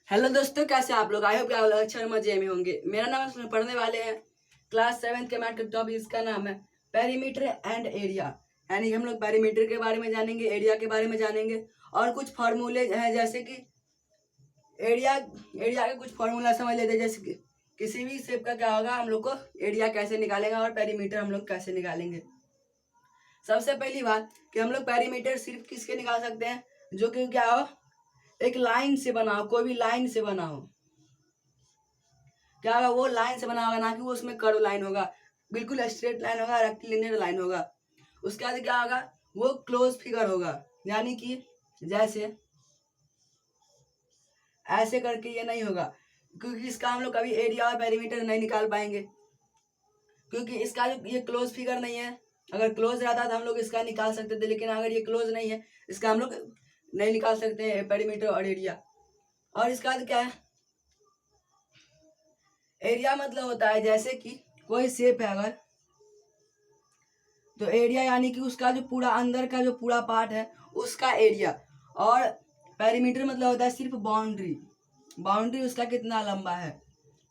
Hello दोस्तों, कैसे आप लोग? आई होप आप लोग अच्छे और मजे में होंगे। मेरा नाम है, पढ़ने वाले हैं क्लास 7 के मैथ का टॉपिक, इसका नाम है पेरीमीटर एंड एरिया। यानी कि हम लोग पेरीमीटर के बारे में जानेंगे, एरिया के बारे में जानेंगे और कुछ फार्मूले हैं जैसे कि एरिया एरिया के कुछ फार्मूला समझ लेते हैं। जैसे कि किसी भी शेप का क्या होगा, हम लोग को एरिया कैसे निकालेंगे और पेरीमीटर हम लोग कैसे निकालेंगे। सबसे पहली बात कि हम लोग पेरीमीटर सिर्फ किसके निकाल सकते हैं, जो कि क्या हो, एक लाइन से बना हो, कोई भी लाइन से बना हो। क्या होगा, वो लाइन से बना होगा, ना कि वो उसमें कर्व लाइन होगा, बिल्कुल स्ट्रेट लाइन होगा, रेक्टिलिनियर लाइन होगा। उसके बाद क्या होगा, वो क्लोज फिगर होगा, यानी कि जैसे ऐसे करके ये नहीं होगा, क्योंकि इसका हम लोग कभी एरिया और पेरीमीटर नहीं निकाल पाएंगे, क्योंकि इसका जो ये क्लोज फिगर नहीं है। अगर क्लोज रहता तो हम लोग इसका निकाल सकते थे, लेकिन अगर ये क्लोज नहीं है, इसका हम लोग नहीं निकाल सकते हैं पेरीमीटर और एरिया। और इसका बाद क्या है, एरिया मतलब होता है जैसे कि कोई शेप है अगर, तो एरिया यानी कि उसका जो पूरा अंदर का जो पूरा पार्ट है उसका एरिया। और पेरीमीटर मतलब होता है सिर्फ बाउंड्री, बाउंड्री उसका कितना लंबा है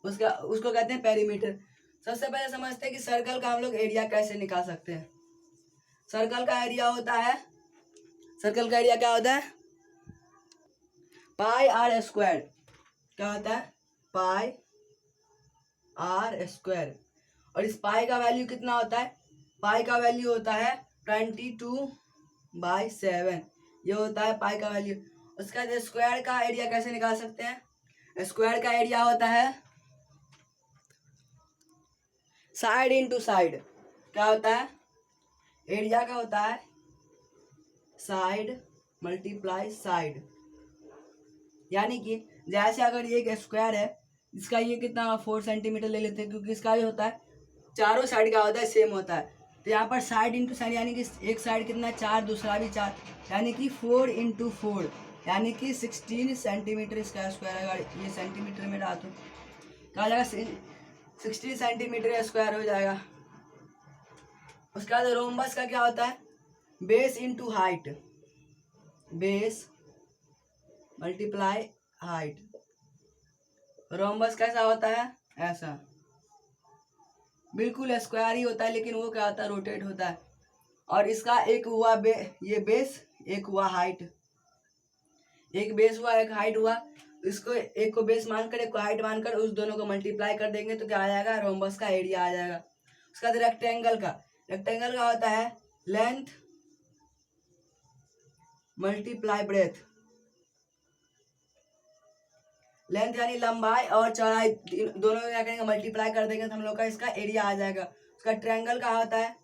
उसका, उसको कहते हैं पेरीमीटर। सबसे पहले समझते हैं कि सर्कल का हम लोग एरिया कैसे निकाल सकते हैं। सर्कल का एरिया होता है, सर्कल का एरिया क्या होता है, पाई आर स्क्वायर। क्या होता है, पाई आर स्क्वायर। और इस पाई का वैल्यू कितना होता है, पाई का वैल्यू होता है 22/7। ये होता है पाई का वैल्यू। उसका स्क्वायर का एरिया कैसे निकाल सकते हैं, स्क्वायर का एरिया होता है साइड इंटू साइड। क्या होता है, एरिया का होता है साइड मल्टीप्लाई साइड। यानी कि जैसे अगर ये एक स्क्वायर है, इसका ये कितना 4 सेंटीमीटर ले लेते हैं, क्योंकि इसका ये होता है चारों साइड का होता है सेम होता है। तो यहाँ पर साइड इंटू साइड, यानी कि एक साइड कितना 4, दूसरा भी 4, यानी कि 4 इंटू 4, यानी कि 16 सेंटीमीटर इसका स्क्वायर। अगर ये सेंटीमीटर में रहा तो क्या हो जाएगा, 16 सेंटीमीटर स्क्वायर हो जाएगा। उसके बाद रोम्बस का क्या होता है, base into height, base multiply height. Rhombus कैसा होता है, ऐसा, बिल्कुल स्क्वायर ही होता है, लेकिन वो क्या होता है, रोटेट होता है। और इसका एक हुआ ये बेस, एक हुआ हाइट, एक बेस हुआ एक हाइट हुआ। इसको एक को बेस मानकर एक को हाइट मानकर उस दोनों को मल्टीप्लाई कर देंगे तो क्या आ जाएगा, रोम्बस का एरिया आ जाएगा। उसके बाद रेक्टेंगल का होता है लेंथ मल्टीप्लाई ब्रेथ। लेंथ यानी लंबाई और चौड़ाई, दोनों को क्या करेंगे, मल्टीप्लाई कर देंगे तो हम लोग का इसका एरिया आ जाएगा। उसका ट्रायंगल का होता है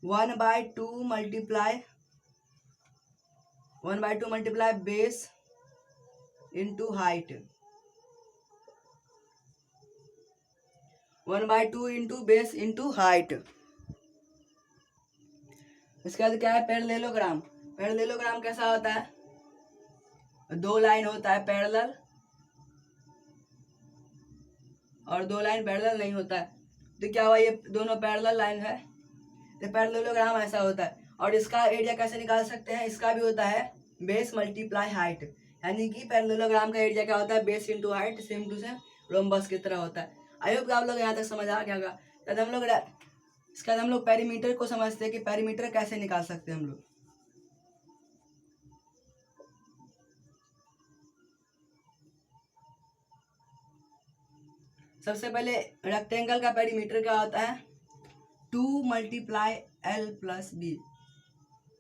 1/2 multiply base into height, 1/2 into base into height. इसके बाद क्या है, पैरेललोग्राम। पैरेललोग्राम कैसा होता है, दो लाइन होता है पैरेलल और दो लाइन पैरेलल नहीं होता है। तो क्या हुआ, ये दोनों पैरेलल लाइन है, तो पैरेललोग्राम ऐसा होता है। और इसका एरिया कैसे निकाल सकते हैं, इसका भी होता है बेस मल्टीप्लाई हाइट, यानी कि पैरेललोग्राम का एरिया क्या होता है, base into height, same to same rhombus की तरह होता है। आई होप आप लोग यहाँ तक समझ आ गया होगा। तो हम लोग इसके बाद हम लोग पेरीमीटर को समझते हैं कि पेरीमीटर कैसे निकाल सकते हैं हम लोग। सबसे पहले रेक्टेंगल का पेरीमीटर क्या होता है, 2 × L+B।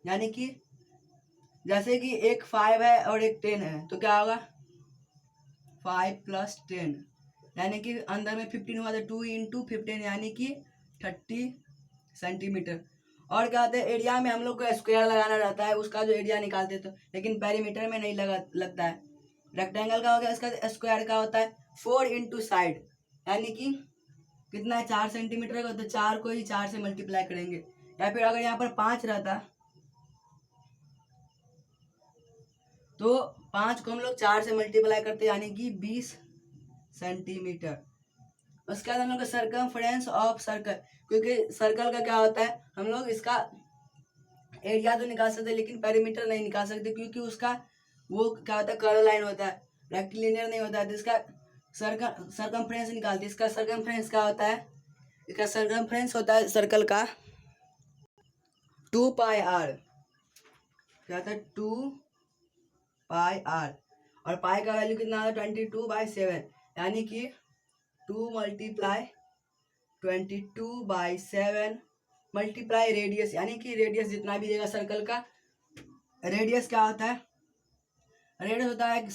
यानी कि जैसे कि एक 5 है और एक 10 है, तो क्या होगा 5 + 10, यानी कि अंदर में 15 हुआ तो 2 × 15 यानी कि 30 सेंटीमीटर। और क्या होता है, एरिया में हम लोग को स्क्वायर लगाना रहता है, उसका जो एरिया निकालते तो, लेकिन पेरीमीटर में नहीं लगता है। रेक्टेंगल का हो गया, इसका स्क्वायर का होता है 4 इंटू साइड, यानी कि कितना है 4 सेंटीमीटर का, तो 4 को ही 4 से मल्टीप्लाई करेंगे। या फिर अगर यहाँ पर 5 रहता तो 5 को हम लोग 4 से मल्टीप्लाई करते यानी कि 20 सेंटीमीटर। उसके बाद हम लोग का सर्कमफ्रेंस ऑफ सर्कल, क्योंकि सर्कल का क्या होता है, हम लोग इसका एरिया तो निकाल सकते हैं लेकिन पेरीमीटर नहीं निकाल सकते, क्योंकि उसका वो क्या होता है, कर्व लाइन होता है। रेक्टिलिनियर नहीं होता है तो इसका सरकमफ्रेंस निकालते हैं। इसका सरकमफ्रेंस क्या होता है? इसका सरकमफ्रेंस होता है सर्कल का 2πr। क्या होता है? 2πr। और पाई का वैल्यू कितना होता है? 22/7, यानी कि 2 × 22/7 मल्टीप्लाई रेडियस, यानी कि रेडियस जितना भी देगा सर्कल का। रेडियस क्या होता है? रेडियस होता है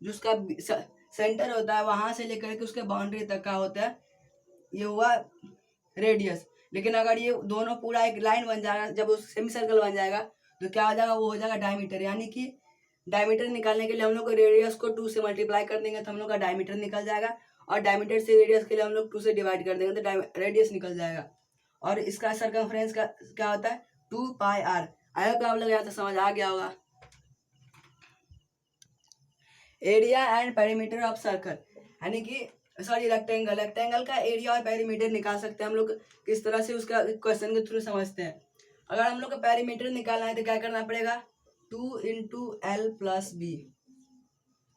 जो उसका सेंटर होता है वहां से लेकर के उसके बाउंड्री तक का होता है, ये हुआ रेडियस। लेकिन अगर ये दोनों पूरा एक लाइन बन जाएगा, जब उस सेमी सर्कल बन जाएगा तो क्या हो जाएगा? वो हो जाएगा डायमीटर। यानी कि डायमीटर निकालने के लिए हम लोग को रेडियस को 2 से मल्टीप्लाई कर देंगे तो हम लोग का डायमीटर निकल जाएगा, और डायमीटर से रेडियस के लिए हम लोग 2 से डिवाइड कर देंगे तो रेडियस निकल जाएगा। और इसका सर्कमफ्रेंस का क्या होता है? 2πr। आई होप आप लोग यहाँ तक समझ आ गया होगा। Area and perimeter of circle, यानी कि सॉरी रेक्टेंगल का एरिया और पेरीमीटर निकाल सकते हैं हम लोग। किस तरह से उसका क्वेश्चन के थ्रू समझते हैं। अगर हम लोग को पेरीमीटर निकालना है तो क्या करना पड़ेगा? 2 × L + B।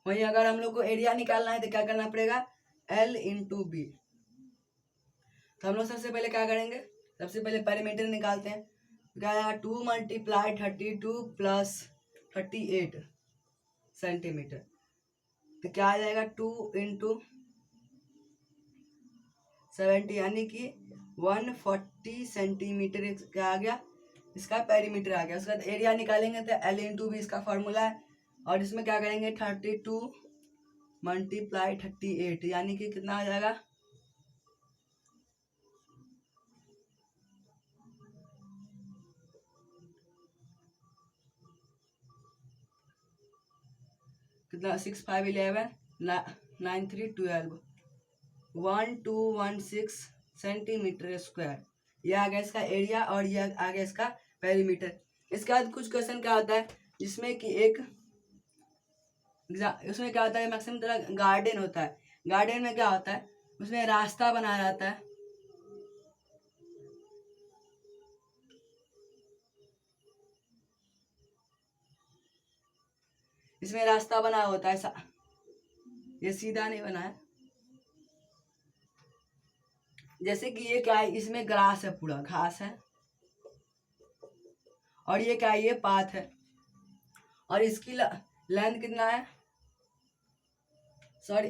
वहीं अगर हम लोग को एरिया निकालना है तो क्या करना पड़ेगा? L × B। तो हम लोग सबसे पहले क्या करेंगे? सबसे पहले पेरीमीटर निकालते हैं। क्या आएगा? 2 × 32 + 38 सेंटीमीटर। तो क्या आ जाएगा? 2 × 70, यानी कि 140 सेंटीमीटर क्या आ गया? इसका पेरीमीटर आ गया। उसका एरिया निकालेंगे तो L × B इसका फॉर्मूला है। और इसमें क्या करेंगे? 32 × 38, यानी कि कितना आ जाएगा? कितना? 6 × 5 = 11, 9 × 3 = 12, 1216 सेंटीमीटर स्क्वायर। यह आ गया इसका एरिया और यह आ गया इसका पेरीमीटर। इसके बाद कुछ क्वेश्चन क्या होता है जिसमें कि उसमें क्या होता है? मैक्सिमम तरह गार्डन होता है। गार्डन में क्या होता है? उसमें रास्ता बनाया जाता है। इसमें रास्ता बना होता है, ये सीधा नहीं बना है। जैसे कि ये क्या है? इसमें ग्रास है, पूरा घास है। और ये क्या है? ये पाथ है। और इसकी लेंथ कितना है? सॉरी,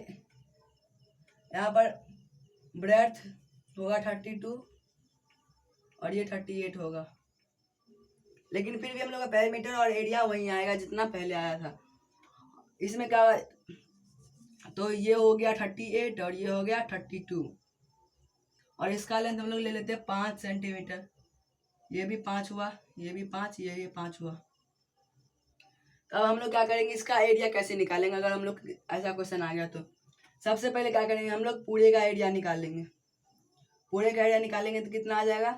यहाँ पर ब्रेड्थ होगा 32 और ये 38 होगा। लेकिन फिर भी हम लोग का पेरीमीटर और एरिया वही आएगा जितना पहले आया था। इसमें क्या, तो ये हो गया 38 और ये हो गया 32। और इसका लेंथ हम लोग ले लेते हैं 5 सेंटीमीटर। ये भी 5 हुआ, ये भी 5, ये भी 5 हुआ। अब हम लोग क्या करेंगे? इसका एरिया कैसे निकालेंगे अगर हम लोग ऐसा क्वेश्चन आ गया तो? सबसे पहले क्या करेंगे? हम लोग पूरे का एरिया निकालेंगे। पूरे का एरिया निकालेंगे तो कितना आ जाएगा?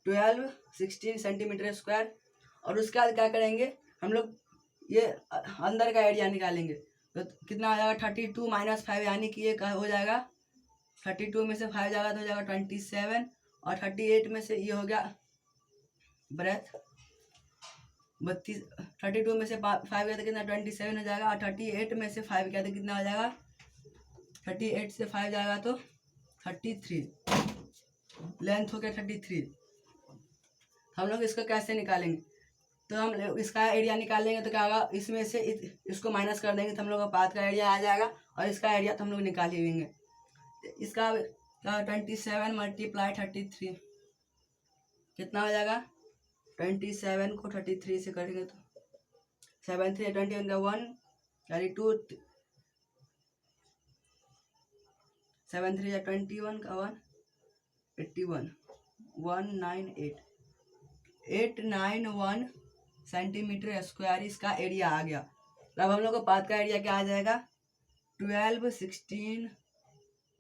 16 सेंटीमीटर स्क्वायर। और उसके बाद क्या करेंगे? हम लोग ये अंदर का एरिया निकालेंगे तो कितना आ जाएगा? 32 - 5, यानी कि ये हो जाएगा 32 में से 5 जाएगा तो हो जाएगा 27। और 38 में से ये हो गया ब्रेथ 32। 32 में से 5 गया तो कितना? 27 हो जाएगा। और 38 में से 5 गया तो कितना हो जाएगा? 38 से 5 जाएगा तो 33। लेंथ हो गया 33। हम लोग इसको कैसे निकालेंगे? तो हम लोग इसका एरिया निकालेंगे तो क्या होगा? इसमें से इसको माइनस कर देंगे तो हम लोग का पाथ का एरिया आ जाएगा। और इसका एरिया तो हम लोग निकाल ही लेंगे। इसका 27 × 33 कितना हो जाएगा? 27 को 33 से करेंगे तो 7 3 21 का 1, यानी 2 7 3 21 का 1 81 198 891 सेंटीमीटर स्क्वायर इसका एरिया आ गया। अब हम लोग को पाथ का एरिया क्या आ जाएगा? 12 16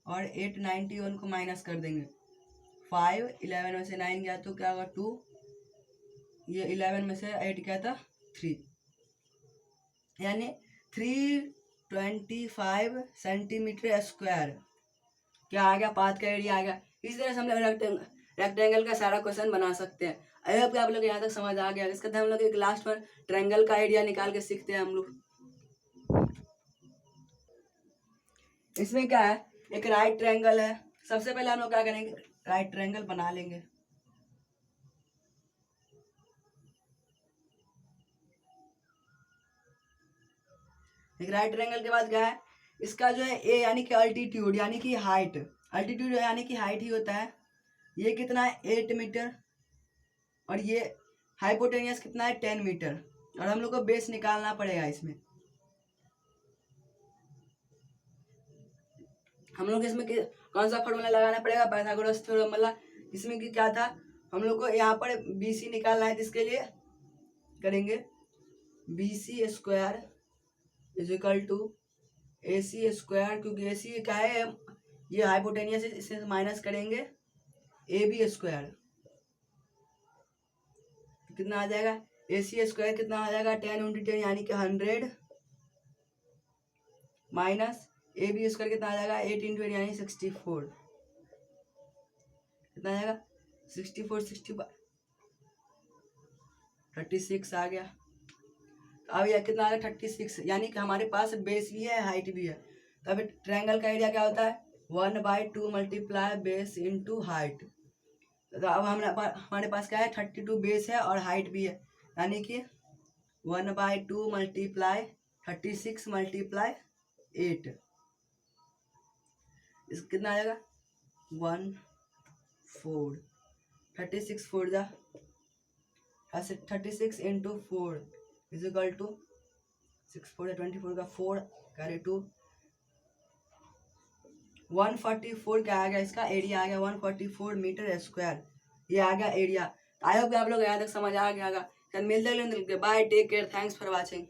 और 891 को माइनस कर देंगे। 5 11 में से 9 गया तो क्या होगा? 2। ये 11 में से 8 गया था 3, यानी 325 सेंटीमीटर स्क्वायर क्या आ गया? पाथ का एरिया आ गया। इस तरह से हम लोग रेक्टेंगल का सारा क्वेश्चन बना सकते हैं। आई होप आप लोग यहाँ तक समझ आ गया। इसके बाद हम लोग एक लास्ट पर ट्रायंगल का एरिया निकाल के सीखते हैं हम लोग। इसमें क्या है, एक राइट ट्रायंगल है। सबसे पहले हम लोग क्या करेंगे, राइट ट्रायंगल बना लेंगे। एक राइट ट्रायंगल के बाद क्या है, इसका जो है ए यानी कि अल्टीट्यूड यानी कि हाइट, अल्टीट्यूड यानी कि हाइट ही होता है। ये कितना है 8 मीटर और ये हाइपोटेनियस कितना है 10 मीटर। और हम लोग को बेस निकालना पड़ेगा इसमें। हम लोग इसमें कौन सा फॉर्मूला लगाना पड़ेगा, पाइथागोरस फॉर्मूला। इसमें कि क्या था, हम लोग को यहाँ पर BC निकालना है, जिसके लिए करेंगे BC square is equal to AC square, क्योंकि AC क्या है, ये हाइपोटेनियस है, इससे माइनस करेंगे AB स्क्वायर। कितना आ जाएगा, AC स्क्वायर कितना आ जाएगा 10 × 10 यानी कि 100 माइनस AB स्क्वायर कितना आ जाएगा 8 × 8 यानी 64। कितना आ जाएगा 64 65 36 आ गया। तो अब यह कितना आ गया 36, यानी कि हमारे पास बेस भी है हाइट भी है। तो अभी ट्रायंगल का एरिया क्या होता है 1/2 मल्टीप्लाई बेस इंटू हाइट। तो अब हमारे पास क्या है 32 बेस है और हाइट भी है, यानी कि 1/2 मल्टीप्लाई 36 मल्टीप्लाई 8, इस कितना आएगा 1/4। 36 4 जा 36 इंटू 4 इज इक्वल टू 6 4 24 का 4 करे 2 144 क्या आ गया, इसका एरिया आ गया 144 मीटर स्क्वायर। ये आ गया एरिया। आई होप आप लोग यहाँ तक समझ आ गया होगा। मिलते हैं, bye, take care, thanks for watching.